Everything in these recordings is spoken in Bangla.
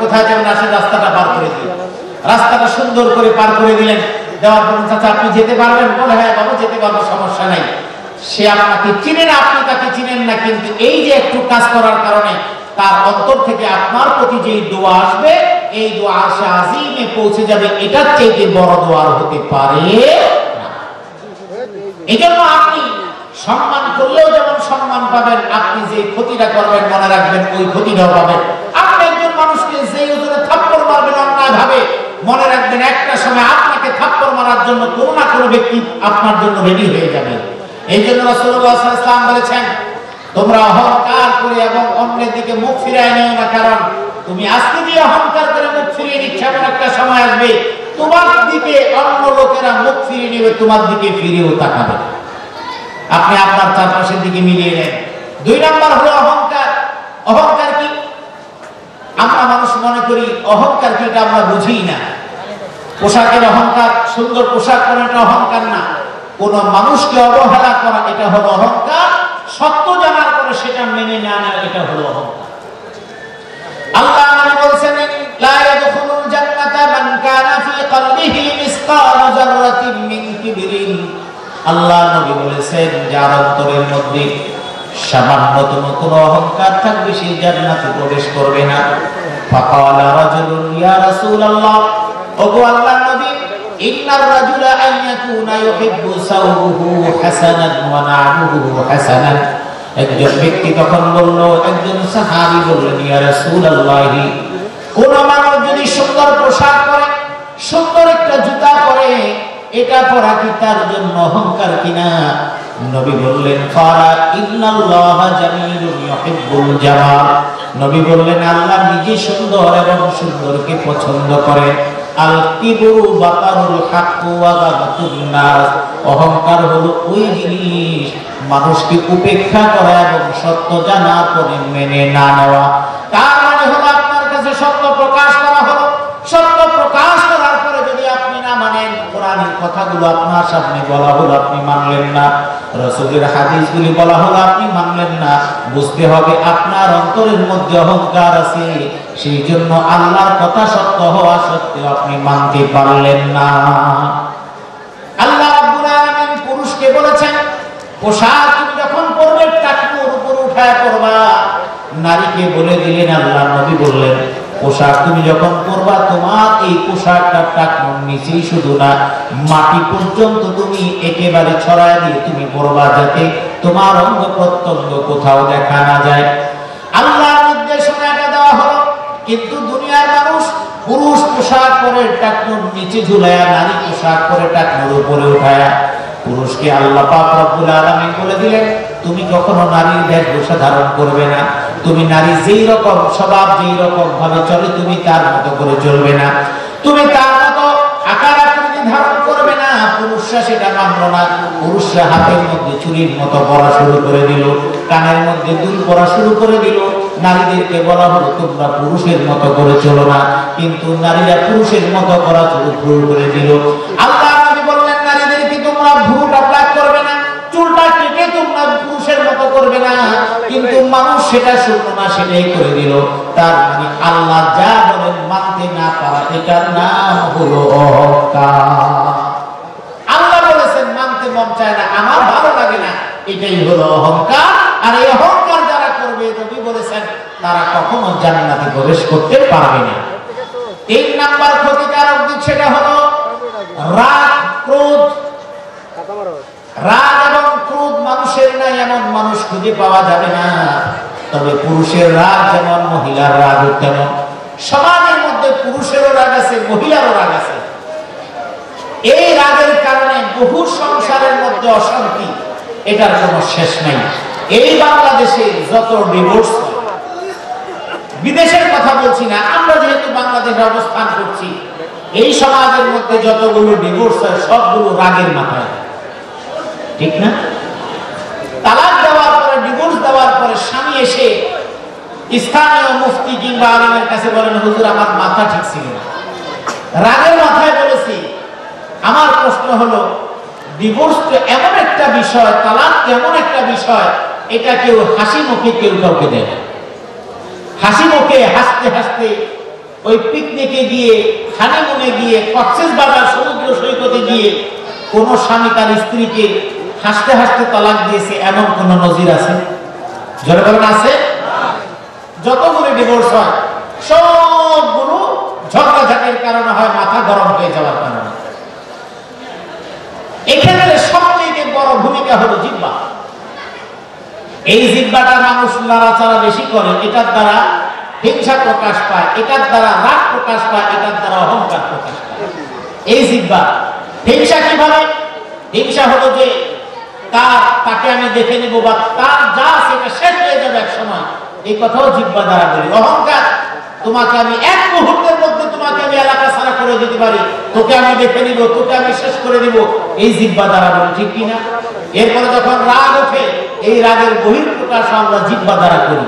কোথায় যাবেন আসেন রাস্তাটা পার করে দিন। রাস্তাটা সুন্দর করে পার করে দিলেন। দেওয়ার পর চাচা আপনি যেতে পারবেন? বলে হ্যাঁ বাবা যেতে পারবো, সমস্যা নাই। সে আপনাকে চিনে না, আপনি তাকে চিনেন না, কিন্তু এই যে একটু কাজ করার কারণে তার অন্তর থেকে আপনার প্রতি যে দোয়া আসবে, এই দোয়া আরশে আজিমে পৌঁছে যাবে। এটার চাইতে বড় দোয়া হতে পারে না। এজন্য আপনি সম্মান করলেও যেমন সম্মান পাবেন, আপনি যে ক্ষতিটা করবেন মনে রাখবেন ওই ক্ষতিটাও পাবেন। আপনি একজন মানুষকে যে ওজনে থাপ্পড় মারবেন অন্যায় ভাবে, মনে রাখবেন একটা সময় আপনাকে থাপ্পড় মারার জন্য কোনো না কোনো ব্যক্তি আপনার জন্য রেডি হয়ে যাবে। এই জন্য রাসূলুল্লাহ সাল্লাল্লাহু আলাইহি ওয়াসাল্লাম বলেছেন, তোমরা অহংকার করে এবং অন্যের দিকে মুখ ফিরিয়ে নিও না, কারণ তুমি আজকে দিয়ে অহংকার করে মুখ ফিরিয়ে নিচ্ছ, এমন একটা সময় আসবে তোমার দিকে অন্য লোকেরা মুখ ফিরিয়ে নেবে, তোমার দিকে ফিরেও তাকাবে। আপনি আপনার চারপাশের দিকে মিলিয়ে নেন। 2 নাম্বার হলো অহংকার। অহংকার কি? আমরা মানুষ মনে করি অহংকার কি, এটা আমরা বুঝি না। পোশাকের অহংকার, সুন্দর পোশাক পরা এটা অহংকার না। কোন মানুষকে অবহেলা করা এটা হলো অহংকার। সত্য জানার পরে সেটা মেনে না নেওয়া এটা হলো অহংকার। আল্লাহ নবী বলেছেন, লা ইয়াদখুলুল জান্নাতা মান কানা ফি কলবিহি মিসকালু যাররাতিন মিন কিবরিন। আল্লাহ নবী বলেছেন, যার অন্তরের মধ্যে সামান্যতম কোনো অহংকার থাকবে সে জান্নাতে প্রবেশ করবে না। ফাকালা রাজুলুন ইয়া রাসূলুল্লাহ, ওগো আল্লাহর নবী, ইন্নার রাজুলা আন ইয়াকুনা ইউহিব্বু সাওবুহু হাসানান ওয়া না'মুহু হাসানান। একজন ব্যক্তি তখন বলল, একজন সাহাবী বললেন, ইয়া রাসূলুল্লাহ, কোন মানুষ যদি সুন্দর পোশাক পরে, সুন্দর একটা জুতা পরে, এটা পরা কি তার জন্য অহংকার কিনা? নবী বললেন, ফারা ইন্নাল্লাহা জামিলুন ইউহিব্বুল জামাল। নবী বললেন, আল্লাহ নিজে সুন্দর এবং সুন্দরকে পছন্দ করেন। আল কিবরু বাতারুল হাক্কু ওয়া গামাতুন নাস। অহংকার হলো ওই জিনিস মানুষকে উপেক্ষা করা এবং সত্য জানার পরে মেনে না নেওয়া। তার মানে হলো আপনার কাছে সত্য প্রকাশ করা হলো, সত্য প্রকাশ করার পরে যদি আপনি না মানেন, কোরআনের কথাগুলো আপনার সামনে বলা হলো আপনি মানলেন না, রাসূলের হাদিসগুলি বলা হলো আপনি মানলেন না, বুঝতে হবে আপনার অন্তরের মধ্যে অহংকার আছে। সেই জন্য আল্লাহর কথা সত্য হওয়া সত্ত্বেও আপনি মানতে পারলেন না। আল্লাহ রাব্বুল আলামিন পুরুষকে বলেছেন, পোশাক তুমি যখন পরবে টাকনুর উপর উঠায় পরবা। নারীকে বলে দিলেন, আল্লাহ নবী বললেন, পোশাক তুমি যখন পরবা তোমার এই পোশাকটা টাকনুর নিচেই শুধু না, মাটি পর্যন্ত তুমি একেবারে ছড়ায় দিয়ে তুমি পরবা, যাতে তোমার অঙ্গ প্রত্যঙ্গ কোথাও দেখা না যায়। আল্লাহর নির্দেশনা এটা দেওয়া হলো, কিন্তু দুনিয়ার মানুষ পুরুষ পোশাক পরে টাকনুর নিচে ঝুলায়া, নারী পোশাক পরে টাকনুর উপরে উঠায়া। পুরুষকে আল্লাহ পাক রব্বুল আলামিন বলে দিলেন, তুমি কখনো নারীর বেশভূষা ধারণ করবে না, তুমি নারী যেই রকম স্বভাব, যেই রকম ভাবে চলে তুমি তার মতো করে চলবে না, তুমি তার মতো আকার আকৃতি ধারণ করবে না। পুরুষরা সেটা মানলো না। পুরুষরা হাতের মধ্যে চুরির মতো পরা শুরু করে দিল, কানের মধ্যে দুল পরা শুরু করে দিল। নারীদেরকে বলা হলো তোমরা পুরুষের মতো করে চলো না, কিন্তু নারীরা পুরুষের মতো করা শুরু করে দিল। আল্লাহ নবী বললেন, নারীদেরকে তোমরা ভ্রুটা প্লাক করবে না, চুলটা কেটে তোমরা পুরুষের মতো করবে না, কিন্তু মানুষ সেটা শুনলো না, সেটাই করে দিল। তার মানে আল্লাহ যা বলেন মানতে না পারা, এটার নাম হলো অহংকার। আল্লাহ বলেছেন মানতে মন চায় না, আমার ভালো লাগে না, এটাই হলো অহংকার। আর এই অহংকার যারা করবে, নবী বলেছেন তারা কখনো জান্নাতে প্রবেশ করতে পারবে না। 3 নাম্বার ক্ষতিকারক দিক সেটা হলো রাগ, ক্রোধ। রাগ এবং ক্রোধ মানুষের নাই এমন মানুষ খুঁজে পাওয়া যাবে না। তবে পুরুষের রাগ যেমন মহিলার রাগ তেমন। সমাজের মধ্যে পুরুষেরও রাগ আছে, মহিলারও রাগ আছে। এই রাগের কারণে বহু সংসারের মধ্যে অশান্তি, এটার কোনো শেষ নাই। এই বাংলাদেশে যত ডিভোর্স, বিদেশের কথা বলছি না, আমরা যেহেতু বাংলাদেশে অবস্থান করছি, এই সমাজের মধ্যে যতগুলো ডিভোর্স হয় সবগুলো রাগের মাথায়, ঠিক না? তালাক দেওয়ার পরে, ডিভোর্স দেওয়ার পরে স্বামী এসে স্থানীয় মুফতি কিংবা আলেমের কাছে বলেন, হুজুর আমার মাথা ঠিক ছিল না, রাগের মাথায় বলেছি। আমার প্রশ্ন হলো, ডিভোর্স তো এমন একটা বিষয়, তালাক এমন একটা বিষয়, এটা কেউ হাসি মুখে কেউ কাউকে দেয় না। হাসি মুখে হাসতে হাসতে ওই পিকনিকে গিয়ে, হানিমুনে গিয়ে, কক্সবাজার সমুদ্র সৈকতে গিয়ে কোন স্বামী তার স্ত্রীকে হাসতে হাসতে তালাক দিয়েছে এমন কোন নজির আছে? জোরে বলেন আছে? যতগুলো ডিভোর্স হয় সবগুলো ঝগড়াঝাটির কারণে হয়, মাথা গরম হয়ে যাওয়ার কারণে। এক্ষেত্রে সবচেয়ে বড় ভূমিকা হলো জিহ্বা। এই জিহ্বাটা মানুষ নাড়াচাড়া বেশি করে, এটার দ্বারা হিংসা প্রকাশ পায়, এটার দ্বারা রাগ প্রকাশ পায়, এটার দ্বারা অহংকার প্রকাশ পায়। এই জিহ্বা হিংসা কিভাবে? হিংসা হলো যে তাকে আমি দেখে নিব বা তার যা সেটা শেষ হয়ে যাবে এক সময়, এই কথাও জিহ্বা দ্বারা বলি। অহংকার, তোমাকে আমি এক মুহূর্তের মধ্যে তোমাকে আমি এলাকা ছাড়া করে দিতে পারি, তোকে আমি দেখে নিব, তোকে আমি শেষ করে দিব, এই জিহ্বা দ্বারা বলি, ঠিক কিনা? এরপরে যখন রাগ ওঠে, এই রাগের বহিঃপ্রকাশ আমরা জিহ্বা দ্বারা করি।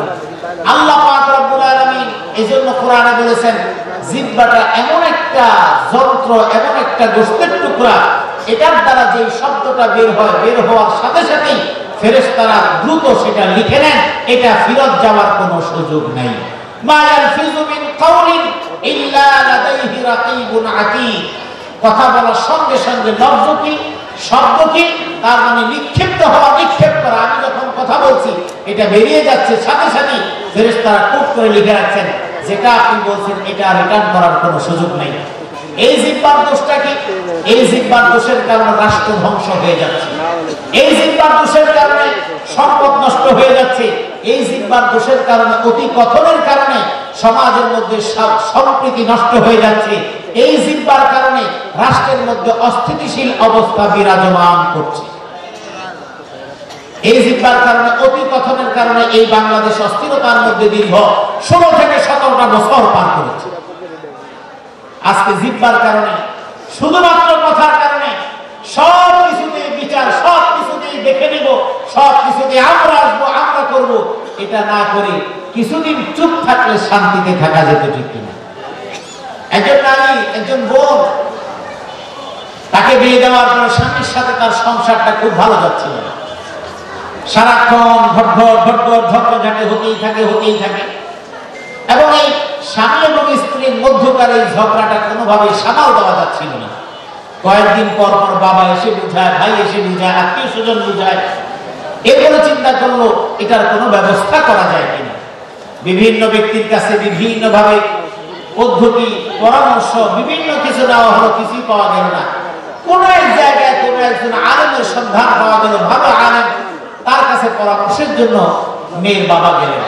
আল্লাহ পাক রব্বুল আলামিন এজন্য কোরআনে বলেছেন জিহ্বাটা এমন একটা যন্ত্র, এমন একটা গোশতের টুকরা, এটার দ্বারা যে শব্দটা বের হয়, বের হওয়ার সাথে সাথেই ফেরেশতারা দ্রুত সেটা লিখে নেন, এটা ফিরত যাওয়ার কোনো সুযোগ নেই। মা ইয়ালফিযু মিন কাওলিন ইল্লা লাদাইহি রাকীবুন আতীদ। কথা বলার সঙ্গে সঙ্গে লফজ কি, শব্দ কি, তার মানে নিক্ষিপ্ত হওয়া, নিক্ষেপ করা। আমি যখন কথা বলছি এটা বেরিয়ে যাচ্ছে, সাথে সাথে ফেরেশতারা কোট করে লিখে রাখছেন, যেটা আপনি বলছেন এটা রিটার্ন করার কোনো সুযোগ নেই। এই জিহ্বার দোষটা কি? এই জিহ্বার দোষের কারণে রাষ্ট্র ধ্বংস হয়ে যাচ্ছে, এই জিহ্বার দোষের কারণে সম্পদ নষ্ট হয়ে যাচ্ছে, এই জিহ্বার দোষের কারণে অতি কথনের কারণে সমাজের মধ্যে সম্প্রীতি নষ্ট হয়ে যাচ্ছে, এই জিহ্বার কারণে রাষ্ট্রের মধ্যে অস্থিতিশীল অবস্থা বিরাজমান করছে। এই জিহ্বার কারণে, অতি কথনের কারণে এই বাংলাদেশ অস্থিরতার মধ্যে দীর্ঘ 16 থেকে 17টা বছর পার করেছে। আজকে জিহ্বার কারণে, শুধুমাত্র কথার কারণে সব কিছুতেই বিচার, সব কিছুতেই দেখে নিব, সব কিছুতেই আমরা আসবো, আমরা করব, এটা না করে কিছুদিন চুপ থাকলে শান্তিতে থাকা যেত, ঠিক কিনা? একজন নারী, একজন বোন, তাকে বিয়ে দেওয়ার পর স্বামীর সাথে তার সংসারটা খুব ভালো যাচ্ছিল না, সারাক্ষণ ঘটঘট ঘটঘট ঝগড়াঝাটি হতেই থাকে, হতেই থাকে। এবং এই স্বামী এবং স্ত্রীর মধ্যকার এই ঝগড়াটা কোনোভাবে সামাল দেওয়া যাচ্ছিল না। কয়েকদিন পর পর বাবা এসে বুঝায়, ভাই এসে বুঝায়, আত্মীয় স্বজন বুঝায়। এরপরে চিন্তা করলো এটার কোনো ব্যবস্থা করা যায় কিনা। বিভিন্ন ব্যক্তির কাছে বিভিন্নভাবে পদ্ধতি, পরামর্শ, বিভিন্ন কিছু দেওয়া হলো, কিছুই পাওয়া গেল না। কোন এক জায়গায় কোন একজন আলেমের সন্ধান পাওয়া গেল, ভালো আলেম, তার কাছে পরামর্শের জন্য মেয়ের বাবা গেলেন।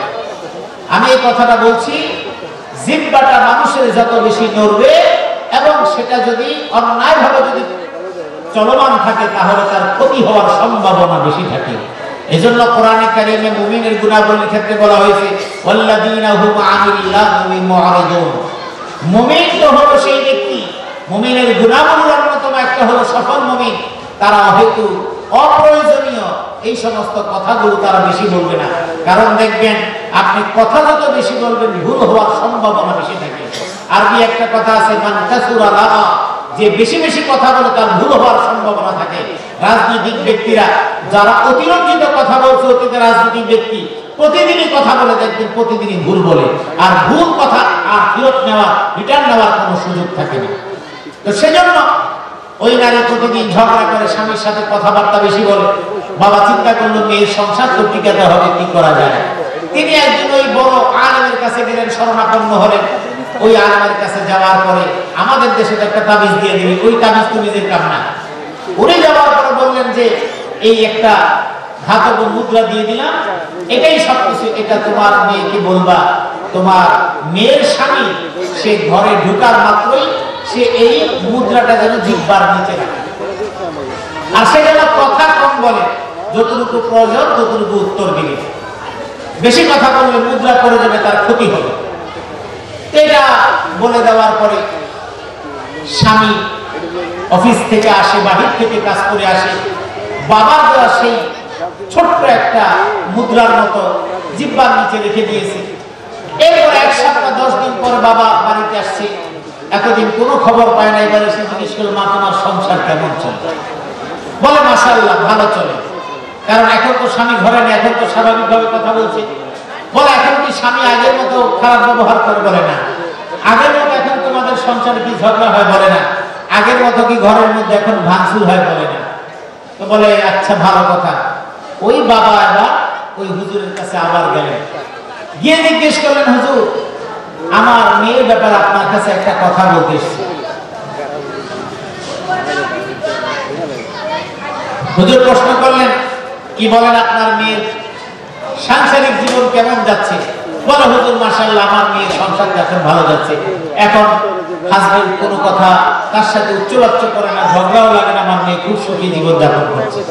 আমি এই কথাটা বলছি, জিহ্বাটা মানুষের যত বেশি নড়বে এবং সেটা যদি অন্যায়ভাবে যদি চলমান থাকে, তাহলে তার ক্ষতি হওয়ার সম্ভাবনা বেশি থাকে। এজন্য কোরআনে কারিমে মুমিনের গুণাবলীর ক্ষেত্রে বলা হয়েছে ওয়াল্লাযীনা হুম আনিল লাগবি মুআরিদুন। মুমিন তো হলো সেই ব্যক্তি, মুমিনের গুণাবলীর অন্যতম একটা হলো সফল মুমিন, তারা হয়তো অপ্রয়োজনীয় এই সমস্ত কথাগুলো তারা বেশি বলবে না। কারণ দেখবেন আপনি কথা যত বেশি বলবেন, ভুল হওয়ার সম্ভাবনা বেশি থাকে। আরবি একটা কথা আছে, মান কাসুরা লাগা, যে বেশি বেশি কথা বলে তার ভুল হওয়ার সম্ভাবনা থাকে। রাজনৈতিক ব্যক্তিরা যারা অতিরঞ্জিত কথা বলছে, অতীতের রাজনৈতিক ব্যক্তি প্রতিদিনই কথা বলে, দেখবেন প্রতিদিনই ভুল বলে, আর ভুল কথা আর ফেরত নেওয়া, রিটার্ন নেওয়ার কোনো সুযোগ থাকে না। তো সেজন্য ওই নারী প্রতিদিন ঝগড়া করে, স্বামীর সাথে কথাবার্তা বেশি বলে। বাবা চিন্তা করলো মেয়ের সংসার তো টিকাতে হবে, কি করা যায়। তিনি একজন ওই বড় আলেমের কাছে গেলেন, শরণাপন্ন হলেন। ওই আলেমের কাছে যাওয়ার পরে আমাদের দেশে একটা তাবিজ দিয়ে দিবে, ওই তাবিজ তো নিজের কাম না। উনি যাওয়ার পরে বললেন যে এই একটা ধাতব মুদ্রা দিয়ে দিলাম, এটাই সবকিছু, এটা তোমার মেয়েকে বলবা, তোমার মেয়ের স্বামী সে ঘরে ঢোকার মাত্রই সে এই মুদ্রাটা যেন জিহ্বার নিচে রাখে, আর সে যেন কথা কম বলে, যতটুকু প্রয়োজন ততটুকু উত্তর দিবে। বেশি কথা বললে মুদ্রা পড়ে যাবে, তার ক্ষতি হবে। এটা বলে দেওয়ার পরে স্বামী অফিস থেকে আসে, বাহির থেকে কাজ করে আসে, বাবার দেওয়া সেই ছোট্ট একটা মুদ্রার মতো জিহ্বার নিচে রেখে দিয়েছে। এরপর 1 সপ্তাহ 10 দিন পরে বাবা বাড়িতে আসছে, এতদিন কোনো খবর পায় না। এবারে সে জিজ্ঞেস করল, মা তোমার সংসার কেমন চলে? বলে মাশাআল্লাহ ভালো চলে। কারণ এখন তো স্বামী ঘরে নেই, এখন তো স্বাভাবিকভাবে কথা বলছে। বলে এখন কি স্বামী আগের মতো খারাপ ব্যবহার করে? বলে না, আগের মতো এখন তোমাদের সংসারে কি ঝগড়া হয় বলে না, আগের মতো কি ঘরের মধ্যে এখন ভাঙচুর হয় বলে না। তো বলে আচ্ছা ভালো কথা। ওই বাবা এবার ওই হুজুরের কাছে আবার গেলেন, গিয়ে জিজ্ঞেস করলেন, হুজুর আমার মেয়ের ব্যাপারে আপনার কাছে একটা কথা বলতে এসেছি। হুজুর প্রশ্ন করলেন, কি বলেন আপনার মেয়ের সাংসারিক জীবন কেমন যাচ্ছে? বলে হুজুর মাশাআল্লাহ আমার মেয়ের সংসার এখন ভালো যাচ্ছে, এখন হাজবেন্ড কোনো কথা তার সাথে উচ্চবাচ্য করে না, ঝগড়াও লাগে না, আমার মেয়ে খুব সুখী জীবন যাপন করছে।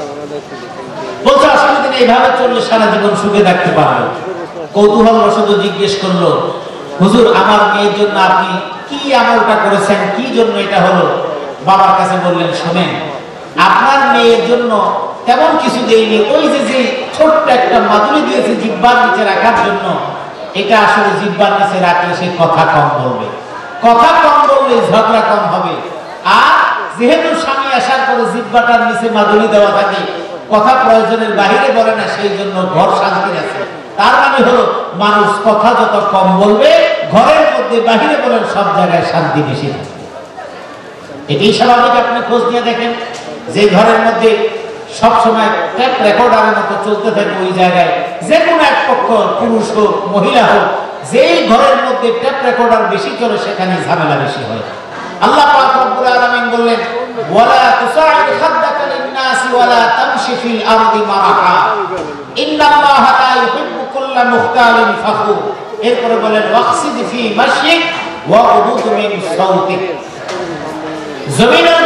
বলছে আসলে দিন এইভাবে চললে সারা জীবন সুখে থাকতে পারবে। কৌতূহল বশত জিজ্ঞেস করলো, হুজুর আমার মেয়ের জন্য আপনি কি আমলটা করেছেন, কি জন্য এটা হলো? বাবার কাছে বললেন, শোনেন আপনার মেয়ের জন্য তেমন কিছু দেয়নি, ওই যে ছোট্ট একটা মাদুলি দিয়েছে জিহ্বার নিচে রাখার জন্য, এটা আসলে জিহ্বার নিচে রাখলে সে কথা কম বলবে, কথা কম বললে ঝগড়া কম হবে। আর যেহেতু স্বামী আসার পরে জিহ্বাটার নিচে মাদুলি দেওয়া থাকে, কথা প্রয়োজনের বাহিরে বলে না, সেই জন্য ঘর শান্তি আছে। তার মানে হলো মানুষ কথা যত কম বলবে, ঘরের মধ্যে বাহিরে বলেন সব জায়গায় শান্তি বেশি থাকে। এটাই স্বাভাবিক। আপনি খোঁজ নিয়ে দেখেন, যে ঘরের মধ্যে সবসময় ট্যাপ রেকর্ডারের মতো চলতে থাকে, ওই জায়গায় যে কোনো এক পক্ষ, পুরুষ হোক মহিলা হোক, যেই ঘরের মধ্যে ট্যাপ রেকর্ডার বেশি চলে সেখানে ঝামেলা বেশি হয়। আল্লাহ পাক রব্বুল আলামিন বললেন, ওয়ালা তুসাইদ খাদ্দাকা লিন-নাস ওয়ালা তামশি ফিল আরদি মারাহা ইন্নাল্লাহা লা ইউহিব্বু কুল্লা মুখতালিন ফাখুর। এরপরে বলেন ওয়াকসিদ ফি মাশইক ওয়া উদুদ মিন সাউতিক। জমিনের